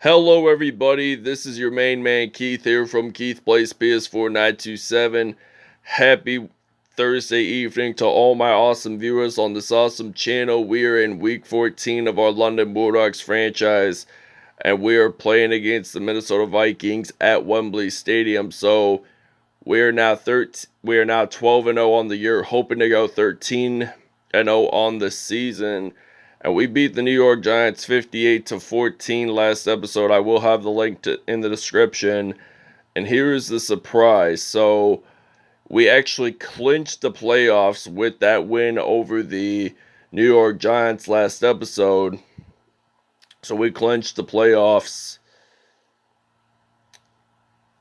Hello everybody, this is your main man Keith here from Keith Plays PS4 927. Happy Thursday evening to all my awesome viewers on this awesome channel. We are in week 14 of our London Bulldogs franchise, and we are playing against the Minnesota Vikings at Wembley Stadium. So we are now 12-0 on the year, hoping to go 13-0 on the season. And we beat the New York Giants 58-14 last episode. I will have the link in the description. And here's the surprise. So we actually clinched the playoffs with that win over the New York Giants last episode. So we clinched the playoffs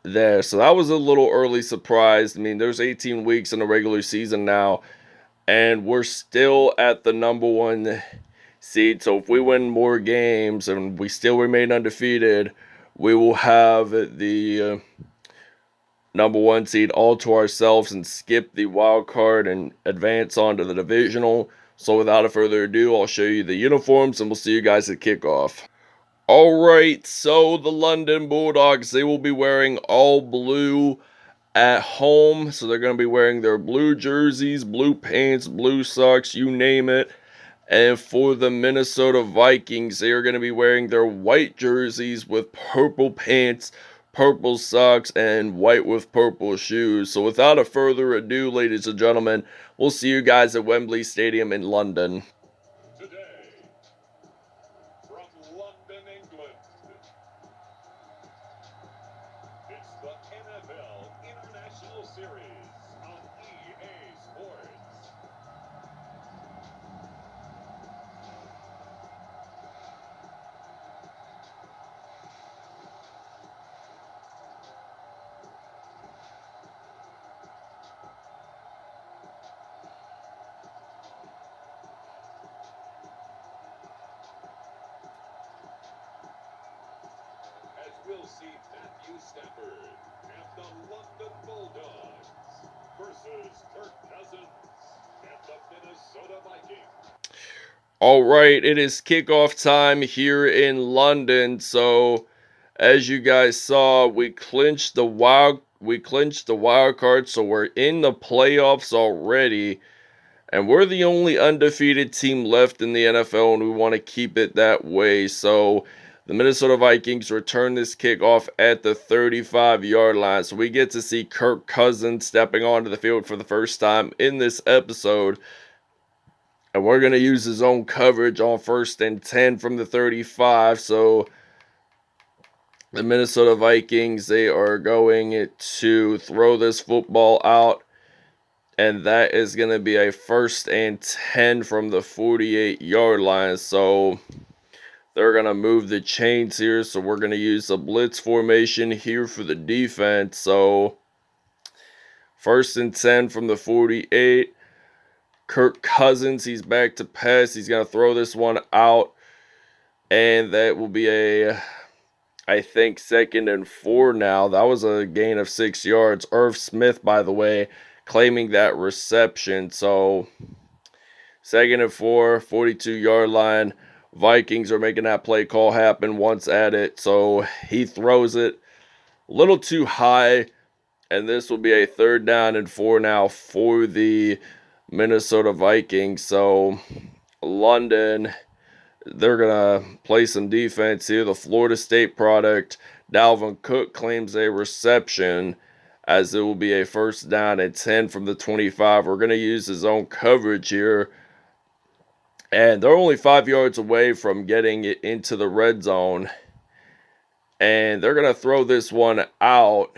there. So that was a little early surprise. I mean, there's 18 weeks in the regular season now, and we're still at the number one seed. So if we win more games and we still remain undefeated, we will have the number one seed all to ourselves and skip the wild card and advance on to the divisional. So without further ado, I'll show you the uniforms and we'll see you guys at kickoff. Alright, so the London Bulldogs, they will be wearing all blue at home. So they're going to be wearing their blue jerseys, blue pants, blue socks, you name it. And for the Minnesota Vikings, they are going to be wearing their white jerseys with purple pants, purple socks, and white with purple shoes. So without further ado, ladies and gentlemen, we'll see you guys at Wembley Stadium in London. Today, from London, England, it's the NFL International Series on EA Sports. As we'll see Matthew Stafford and the London Bulldogs versus Kirk Cousins and the Minnesota Vikings. Alright, it is kickoff time here in London. So as you guys saw, we clinched the wild card, so we're in the playoffs already. And we're the only undefeated team left in the NFL, and we want to keep it that way. So the Minnesota Vikings return this kickoff at the 35-yard line. So we get to see Kirk Cousins stepping onto the field for the first time in this episode. And we're going to use his own coverage on 1st and 10 from the 35. So the Minnesota Vikings, they are going to throw this football out. And that is going to be a 1st and 10 from the 48-yard line. So they're going to move the chains here. So we're going to use a blitz formation here for the defense. So 1st and 10 from the 48. Kirk Cousins, he's back to pass. He's going to throw this one out. And that will be I think 2nd and 4 now. That was a gain of 6 yards. Irv Smith, by the way, claiming that reception. So 2nd and 4, 42-yard line. Vikings are making that play call happen once at it. So he throws it a little too high. And this will be a 3rd down and 4 now for the Minnesota Vikings. So London, they're going to play some defense here. The Florida State product, Dalvin Cook, claims a reception, as it will be a 1st down and 10 from the 25. We're going to use his own coverage here. And they're only 5 yards away from getting it into the red zone. And they're going to throw this one out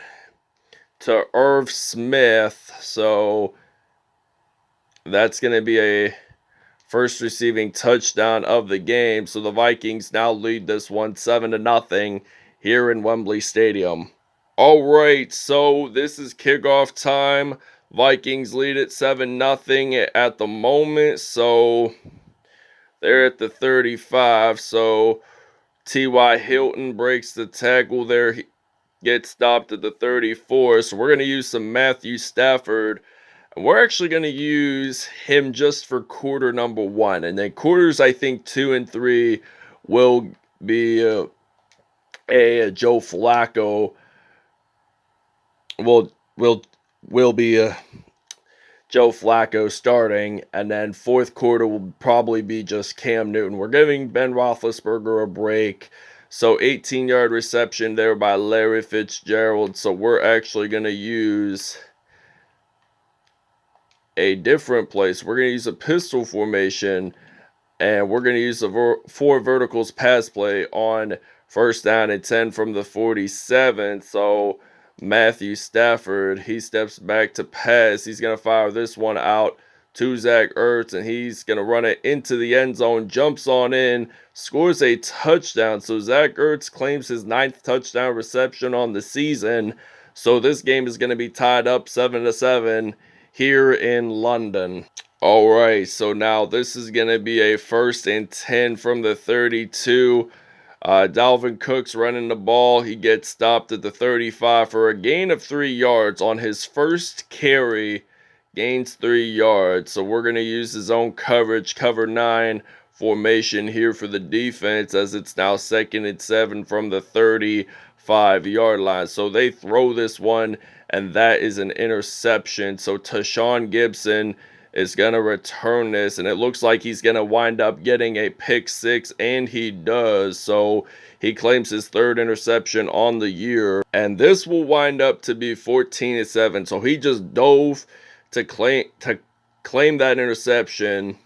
to Irv Smith. So that's going to be a first receiving touchdown of the game. So the Vikings now lead this one 7-0 here in Wembley Stadium. Alright, so this is kickoff time. Vikings lead it 7-0 at the moment. So they're at the 35. So T.Y. Hilton breaks the tackle there. He gets stopped at the 34. So we're going to use some Matthew Stafford. And we're actually going to use him just for quarter number 1. And then quarters, I think, 2 and 3 will be Joe Flacco will be Joe Flacco starting, and then fourth quarter will probably be just Cam Newton. We're giving Ben Roethlisberger a break. So 18-yard reception there by Larry Fitzgerald. So we're actually going to use a different place. We're going to use a pistol formation, and we're going to use a 4 verticals pass play on first down and 10 from the 47. So Matthew Stafford, he steps back to pass. He's going to fire this one out to Zach Ertz, and he's going to run it into the end zone, jumps on in, scores a touchdown. So Zach Ertz claims his 9th touchdown reception on the season. So this game is going to be tied up 7-7 here in London. All right, so now this is going to be a 1st and 10 from the 32. Dalvin Cook's running the ball. He gets stopped at the 35 for a gain of 3 yards on his first carry. Gains 3 yards. So we're going to use his own coverage, cover 9 formation here for the defense, as it's now 2nd and 7 from the 35-yard line. So they throw this one, and that is an interception. So Tashawn Gibson is going to return this, and it looks like he's going to wind up getting a pick 6, and he does. So he claims his 3rd interception on the year, and this will wind up to be 14-7. So he just dove to claim that interception,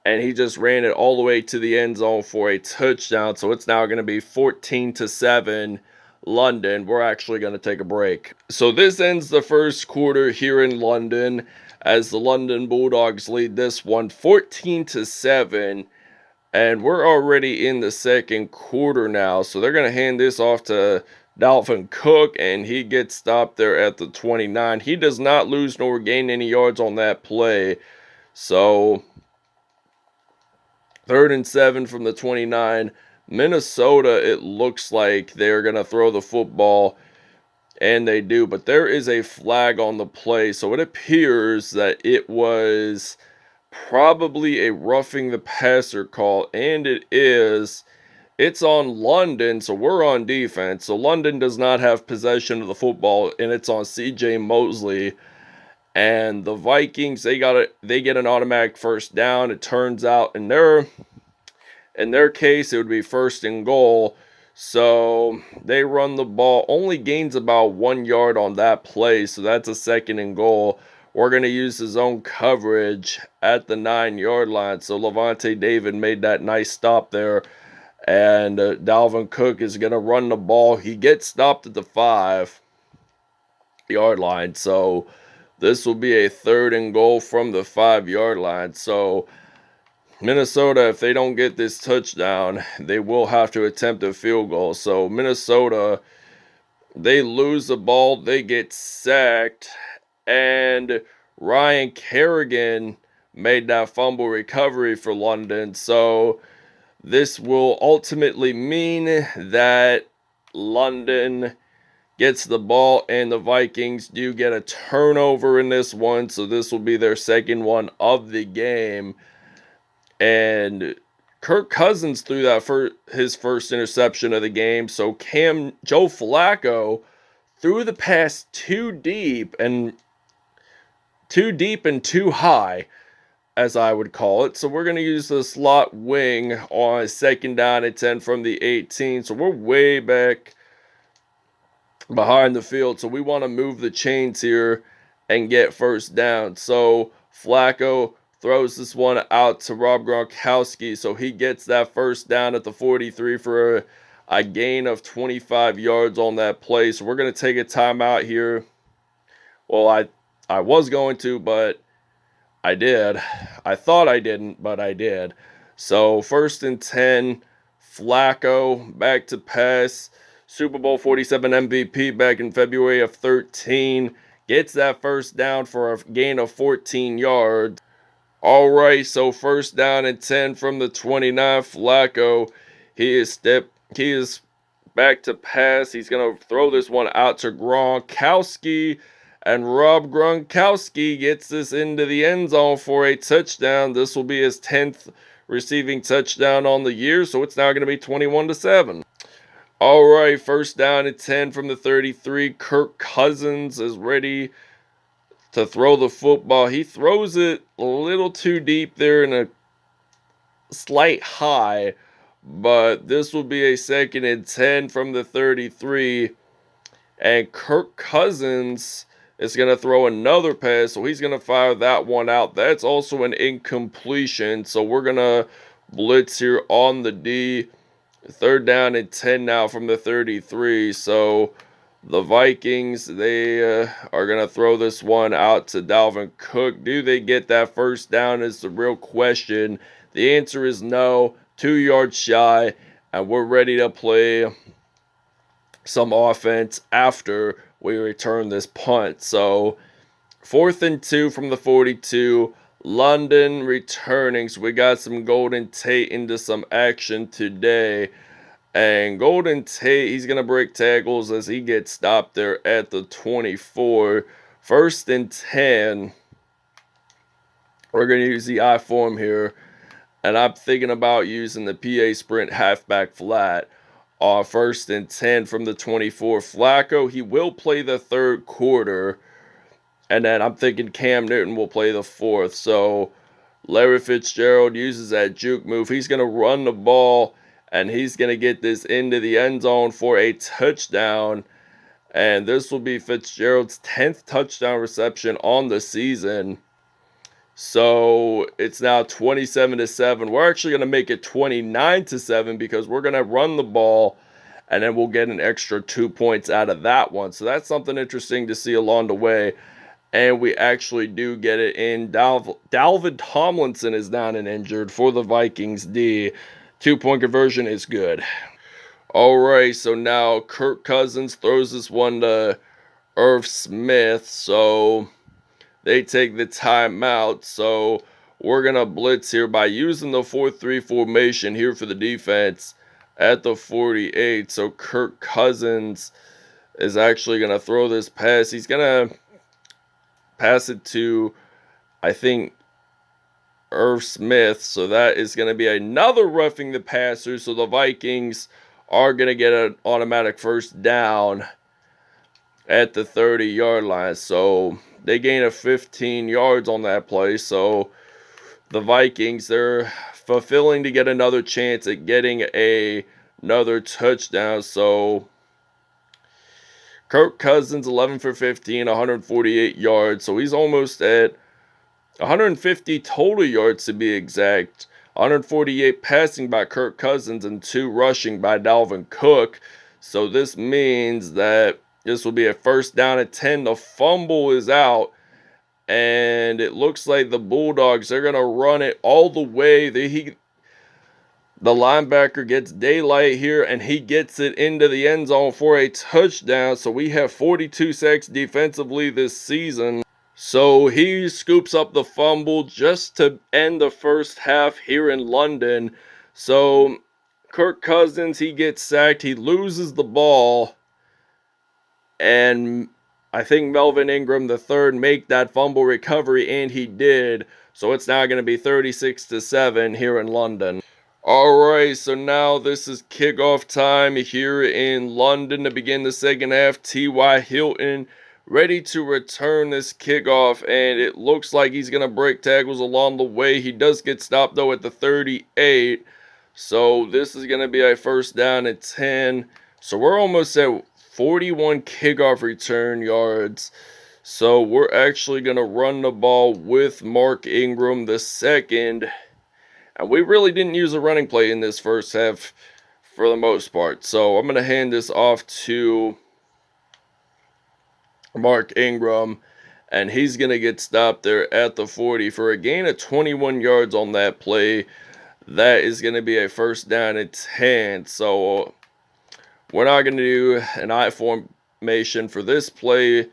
and he just ran it all the way to the end zone for a touchdown. So it's now going to be 14-7 London. We're actually going to take a break. So this ends the first quarter here in London, as the London Bulldogs lead this one 14-7, and we're already in the second quarter now. So they're going to hand this off to Dalvin Cook, and he gets stopped there at the 29. He does not lose nor gain any yards on that play. So 3rd and 7 from the 29. Minnesota, it looks like they're going to throw the football, and they do, but there is a flag on the play, so it appears that it was probably a roughing the passer call, and it is. It's on London, so we're on defense. So London does not have possession of the football, and it's on CJ Mosley. And the Vikings, they get an automatic first down. It turns out in their case, it would be 1st and goal. So they run the ball, only gains about 1 yard on that play, so that's a 2nd and goal. We're going to use his own coverage at the 9-yard line. So Levante David made that nice stop there, and Dalvin Cook is going to run the ball. He gets stopped at the 5-yard line, so this will be a 3rd and goal from the 5-yard line. So Minnesota, if they don't get this touchdown, they will have to attempt a field goal. So Minnesota, they lose the ball, they get sacked, and Ryan Kerrigan made that fumble recovery for London. So this will ultimately mean that London gets the ball, and the Vikings do get a turnover in this one. So this will be their 2nd one of the game. And Kirk Cousins threw that for his first interception of the game. So Joe Flacco threw the pass too deep and too high, as I would call it. So we're going to use the slot wing on 2nd down and 10 from the 18. So we're way back behind the field. So we want to move the chains here and get first down. So Flacco throws this one out to Rob Gronkowski, so he gets that first down at the 43 for a gain of 25 yards on that play. So we're going to take a timeout here. Well, I was going to, but I did. I thought I didn't, but I did. So 1st and 10, Flacco back to pass. Super Bowl 47 MVP back in February of 13. Gets that first down for a gain of 14 yards. All right, so 1st down and 10 from the 29. Flacco, he is back to pass. He's going to throw this one out to Gronkowski, and Rob Gronkowski gets this into the end zone for a touchdown. This will be his 10th receiving touchdown on the year, so it's now going to be 21-7. All right, first down and 10 from the 33. Kirk Cousins is ready to throw the football. He throws it a little too deep there in a slight high, but this will be a second and 10 from the 33. And Kirk Cousins is going to throw another pass, so he's going to fire that one out. That's also an incompletion, so we're going to blitz here on the D. Third down and 10 now from the 33. So the Vikings, they are going to throw this one out to Dalvin Cook. Do they get that first down is the real question. The answer is no. 2 yards shy, and we're ready to play some offense after we return this punt. So 4th and 2 from the 42. London returning. So we got some Golden Tate into some action today. And Golden Tate, he's going to break tackles as he gets stopped there at the 24. 1st and 10. We're going to use the I form here. And I'm thinking about using the PA sprint halfback flat. 1st and 10 from the 24. Flacco, he will play the 3rd quarter. And then I'm thinking Cam Newton will play the 4th. So Larry Fitzgerald uses that juke move. He's going to run the ball, and he's going to get this into the end zone for a touchdown. And this will be Fitzgerald's 10th touchdown reception on the season. So it's now 27-7. We're actually going to make it 29-7 because we're going to run the ball, and then we'll get an extra 2 points out of that one. So that's something interesting to see along the way. And we actually do get it in. Dalvin Tomlinson is down and injured for the Vikings D. 2-point conversion is good. All right, so now Kirk Cousins throws this one to Irv Smith. So they take the timeout. So we're going to blitz here by using the 4-3 formation here for the defense at the 48. So Kirk Cousins is actually going to throw this pass. He's going to pass it to, I think, Irv Smith. So that is going to be another roughing the passer. So the Vikings are going to get an automatic first down at the 30-yard line. So they gain a 15 yards on that play. So the Vikings, they're fulfilling to get another chance at getting another touchdown. So Kirk Cousins, 11 for 15, 148 yards. So he's almost at 150 total yards to be exact. 148 passing by Kirk Cousins and 2 rushing by Dalvin Cook. So this means that this will be a first down at 10. The fumble is out. And it looks like the Bulldogs, they're going to run it all the way. The linebacker gets daylight here, and he gets it into the end zone for a touchdown. So we have 42 sacks defensively this season. So he scoops up the fumble just to end the first half here in London. So Kirk Cousins, he gets sacked. He loses the ball. And I think Melvin Ingram III make that fumble recovery, and he did. So it's now going to be 36-7 here in London. Alright, so now this is kickoff time here in London to begin the second half. T.Y. Hilton ready to return this kickoff, and it looks like he's going to break tackles along the way. He does get stopped, though, at the 38. So this is going to be a first down at 10. So we're almost at 41 kickoff return yards. So we're actually going to run the ball with Mark Ingram the second. And we really didn't use a running play in this first half for the most part. So I'm going to hand this off to Mark Ingram. And he's going to get stopped there at the 40 for a gain of 21 yards on that play. That is going to be a first down at 10. So we're not going to do an I formation for this play,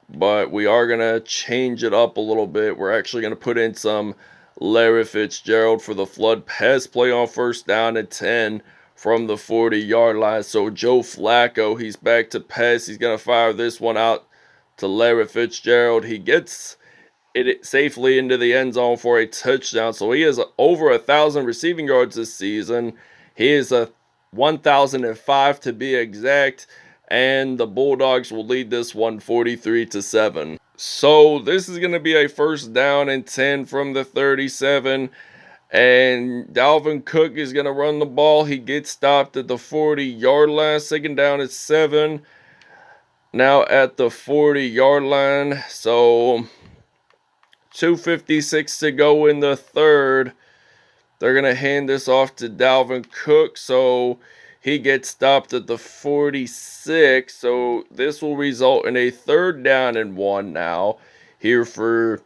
but we are going to change it up a little bit. We're actually going to put in some Larry Fitzgerald for the flood pass play on first down at 10 from the 40-yard line. So Joe Flacco, he's back to pass. He's going to fire this one out to Larry Fitzgerald. He gets it safely into the end zone for a touchdown. So he has over 1,000 receiving yards this season. He is 1,005 to be exact, and the Bulldogs will lead this one 43-7. So this is going to be a first down and 10 from the 37, and Dalvin Cook is going to run the ball. He gets stopped at the 40-yard line. Second down at 7. Now at the 40-yard line. So 2:56 to go in the third. They're going to hand this off to Dalvin Cook. So he gets stopped at the 46. So this will result in a third down and 1 now here for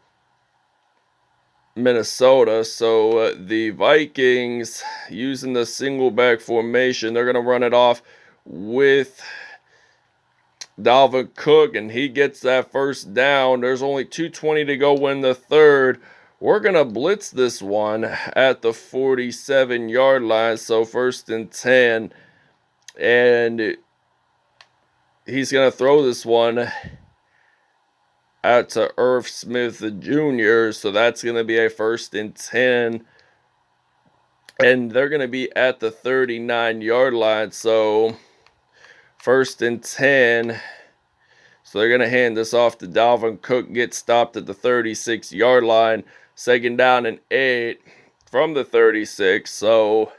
Minnesota. So the Vikings, using the single back formation, they're going to run it off with Dalvin Cook, and he gets that first down. There's only 2:20 to go in the third. We're going to blitz this one at the 47-yard line. So first and 10. And he's going to throw this one out to Irv Smith Jr. So that's going to be a first and 10. And they're going to be at the 39-yard line. So first and 10. So they're going to hand this off to Dalvin Cook. Gets stopped at the 36-yard line. Second down and 8 from the 36. So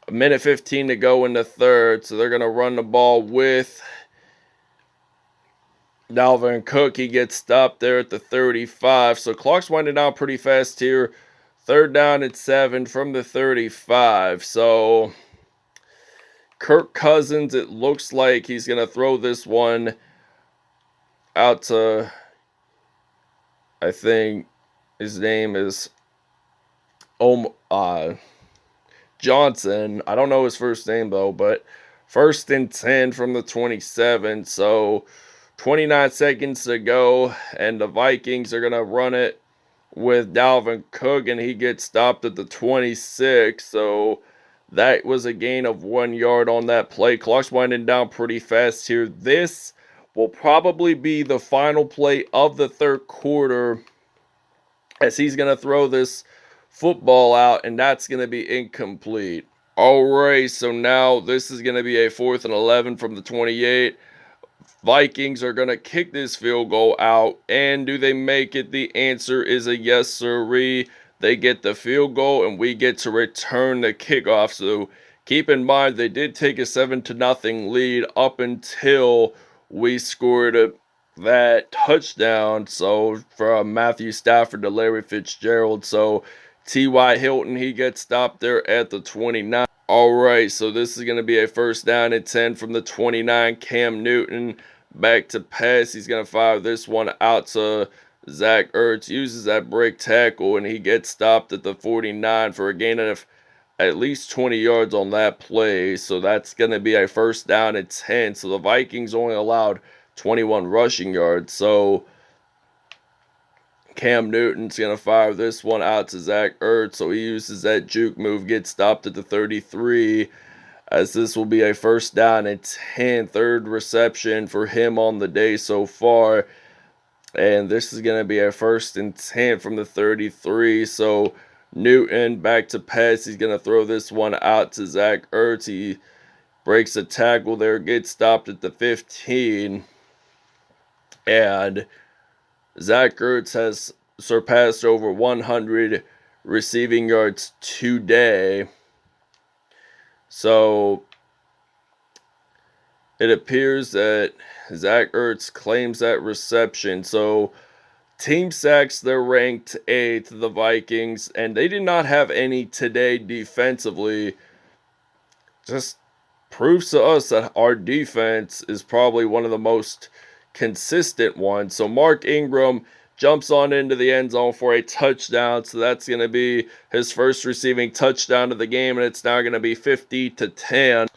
a minute 15 to go in the third. So they're going to run the ball with Dalvin Cook. He gets stopped there at the 35. So clock's winding down pretty fast here. Third down and 7 from the 35. So Kirk Cousins, it looks like he's going to throw this one out to, I think his name is Johnson. I don't know his first name though, but first and 10 from the 27. So 29 seconds to go, and the Vikings are going to run it with Dalvin Cook, and he gets stopped at the 26. So that was a gain of 1 yard on that play. Clock's winding down pretty fast here. This will probably be the final play of the third quarter, as he's going to throw this football out, and that's going to be incomplete. All right, so now this is going to be a 4th and 11 from the 28. Vikings are going to kick this field goal out, and do they make it? The answer is a yes, sirree. They get the field goal, and we get to return the kickoff. So keep in mind, they did take a 7-0 lead up until we scored that touchdown. So from Matthew Stafford to Larry Fitzgerald. So T.Y. Hilton, he gets stopped there at the 29. All right, so this is going to be a first down and 10 from the 29. Cam Newton back to pass. He's going to fire this one out to Zach Ertz. Uses that break tackle, and he gets stopped at the 49 for a gain of at least 20 yards on that play. So that's going to be a first down and 10. So the Vikings only allowed 21 rushing yards. So Cam Newton's going to fire this one out to Zach Ertz. So he uses that juke move, gets stopped at the 33, as this will be a first down and 10. Third reception for him on the day so far. And this is going to be a first and 10 from the 33. So Newton back to pass. He's going to throw this one out to Zach Ertz. He breaks a tackle there, gets stopped at the 15. And Zach Ertz has surpassed over 100 receiving yards today. So it appears that Zach Ertz claims that reception. So team sacks, they're ranked 8th, the Vikings, and they did not have any today defensively. Just proves to us that our defense is probably one of the most consistent ones. So Mark Ingram jumps on into the end zone for a touchdown. So that's going to be his first receiving touchdown of the game, and it's now going to be 50-10.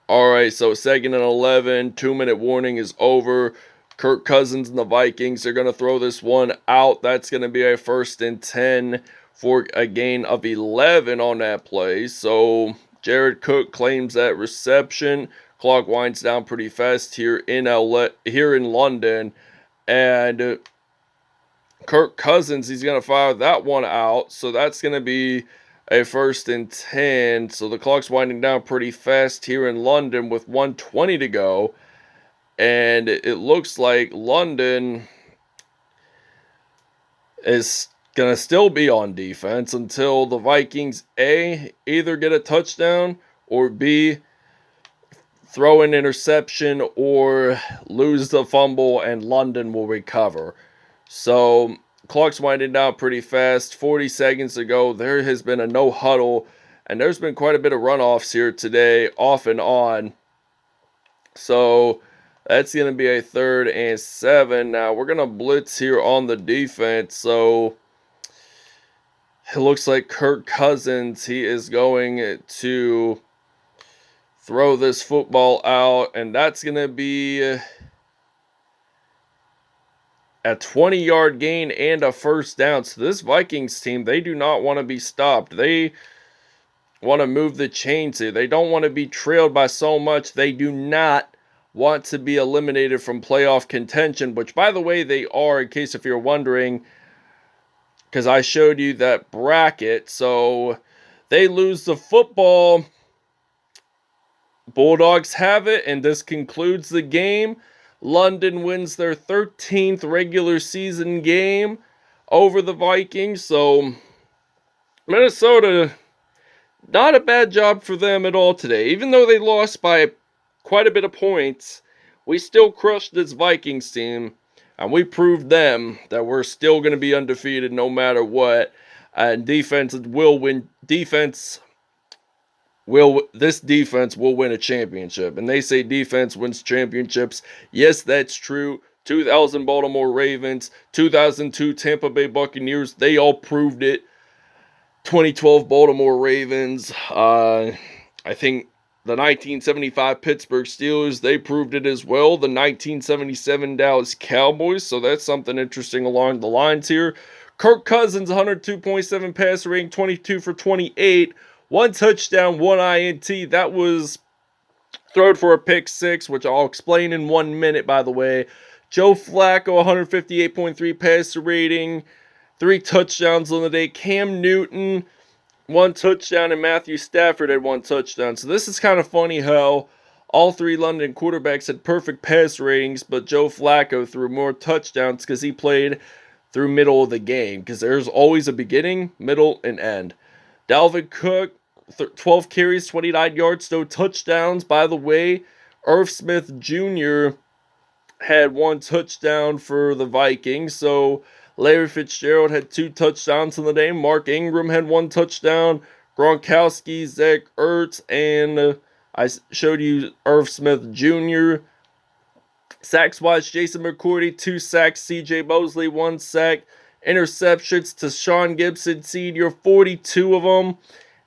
All right, so 2nd and 11, 2-minute warning is over. Kirk Cousins and the Vikings are going to throw this one out. That's going to be a 1st and 10 for a gain of 11 on that play. So Jared Cook claims that reception. Clock winds down pretty fast here in London, and Kirk Cousins, he's going to fire that one out. So that's going to be a 1st and 10. So the clock's winding down pretty fast here in London with 1:20 to go. And it looks like London is going to still be on defense until the Vikings A, either get a touchdown, or B, throw an interception or lose the fumble and London will recover. So clock's winding down pretty fast. 40 seconds ago, there has been a no huddle, and there's been quite a bit of runoffs here today, off and on. So that's going to be a 3rd and 7. Now we're going to blitz here on the defense. So it looks like Kirk Cousins, he is going to throw this football out, and that's going to be a 20-yard gain and a 1st down. So this Vikings team, they do not want to be stopped. They want to move the chains here. They don't want to be trailed by so much. They do not want to be eliminated from playoff contention, which, by the way, they are, in case if you're wondering, because I showed you that bracket. So they lose the football, Bulldogs have it, and this concludes the game. London wins their 13th regular season game over the Vikings. So Minnesota, not a bad job for them at all today. Even though they lost by quite a bit of points, we still crushed this Vikings team, and we proved them that we're still going to be undefeated no matter what. And defense will win. This defense will win a championship. And they say defense wins championships. Yes, that's true. 2000 Baltimore Ravens, 2002 Tampa Bay Buccaneers, they all proved it. 2012 Baltimore Ravens, I think the 1975 Pittsburgh Steelers, they proved it as well. The 1977 Dallas Cowboys, so that's something interesting along the lines here. Kirk Cousins, 102.7 passer rating, 22 for 28. 1 touchdown, 1 INT. That was thrown for a pick 6, which I'll explain in 1 minute, by the way. Joe Flacco, 158.3 passer rating, 3 touchdowns on the day. Cam Newton, 1 touchdown, and Matthew Stafford had 1 touchdown. So this is kind of funny how all 3 London quarterbacks had perfect pass ratings, but Joe Flacco threw more touchdowns because he played through middle of the game, because there's always a beginning, middle, and end. Dalvin Cook, 12 carries, 29 yards, no touchdowns. By the way, Irv Smith Jr. had 1 touchdown for the Vikings. So Larry Fitzgerald had 2 touchdowns in the day. Mark Ingram had 1 touchdown. Gronkowski, Zach Ertz, and I showed you Irv Smith Jr. Sacks-wise, Jason McCourty, 2 sacks. C.J. Mosley, 1 sack. Interceptions to Sean Gibson Sr., 42 of them,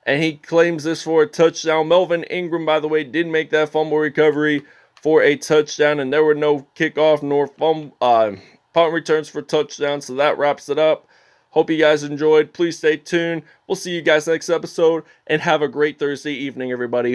and he claims this for a touchdown. Melvin Ingram, by the way, did make that fumble recovery for a touchdown, and there were no kickoff nor punt returns for touchdowns, so that wraps it up. Hope you guys enjoyed. Please stay tuned. We'll see you guys next episode, and have a great Thursday evening, everybody.